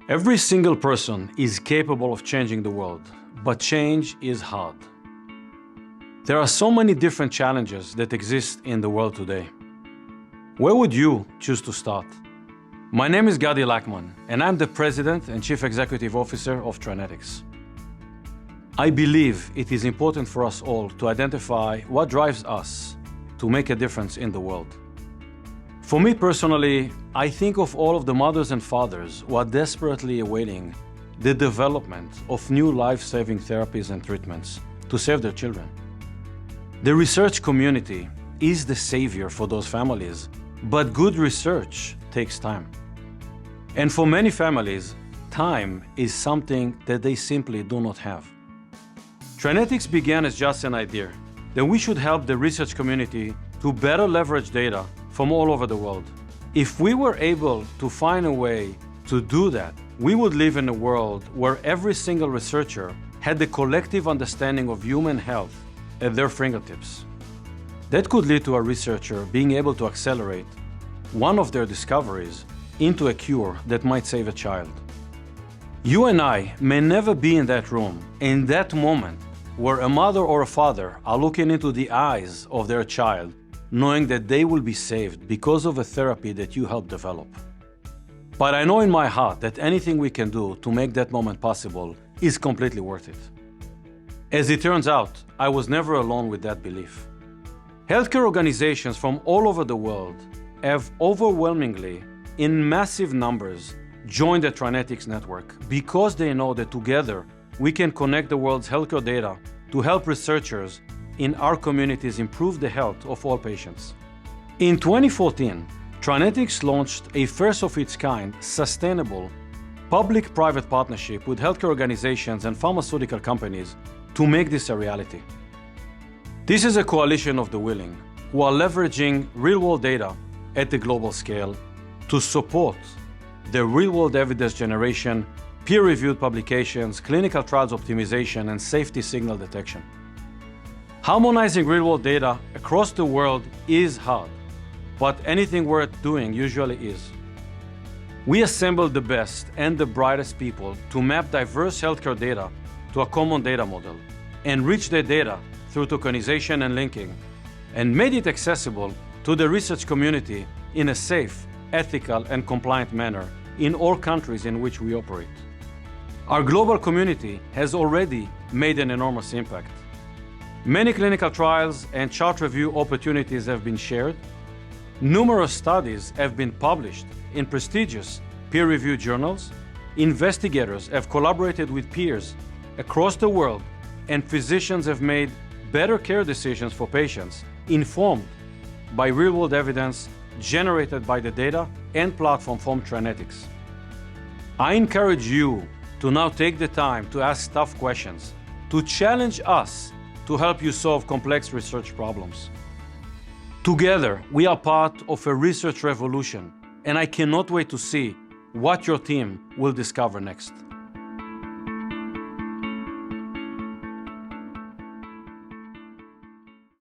Every single person is capable of changing the world, but change is hard. There are so many different challenges that exist in the world today. Where would you choose to start? My name is Gadi Lachman, and I'm the President and Chief Executive Officer of TriNetX. I believe it is important for us all to identify what drives us to make a difference in the world. For me personally, I think of all of the mothers and fathers who are desperately awaiting the development of new life-saving therapies and treatments to save their children. The research community is the savior for those families, but good research takes time. And for many families, time is something that they simply do not have. TriNetX began as just an idea that we should help the research community to better leverage data from all over the world. If we were able to find a way to do that, we would live in a world where every single researcher had the collective understanding of human health at their fingertips. That could lead to a researcher being able to accelerate one of their discoveries into a cure that might save a child. You and I may never be in that room, in that moment, where a mother or a father are looking into the eyes of their child, knowing that they will be saved because of a therapy that you helped develop. But I know in my heart that anything we can do to make that moment possible is completely worth it. As it turns out, I was never alone with that belief. Healthcare organizations from all over the world have overwhelmingly, in massive numbers, joined the TriNetX network because they know that together we can connect the world's healthcare data to help researchers in our communities improve the health of all patients. In 2014, TriNetX launched a first-of-its-kind, sustainable, public-private partnership with healthcare organizations and pharmaceutical companies to make this a reality. This is a coalition of the willing, who are leveraging real-world data at the global scale to support the real-world evidence generation, peer-reviewed publications, clinical trials optimization, and safety signal detection. Harmonizing real-world data across the world is hard, but anything worth doing usually is. We assembled the best and the brightest people to map diverse healthcare data to a common data model, enrich their data through tokenization and linking, and made it accessible to the research community in a safe, ethical, and compliant manner in all countries in which we operate. Our global community has already made an enormous impact. Many clinical trials and chart review opportunities have been shared. Numerous studies have been published in prestigious peer-reviewed journals. Investigators have collaborated with peers across the world, and physicians have made better care decisions for patients, informed by real-world evidence generated by the data and platform from TriNetX. I encourage you to now take the time to ask tough questions, to challenge us to help you solve complex research problems. Together, we are part of a research revolution, and I cannot wait to see what your team will discover next.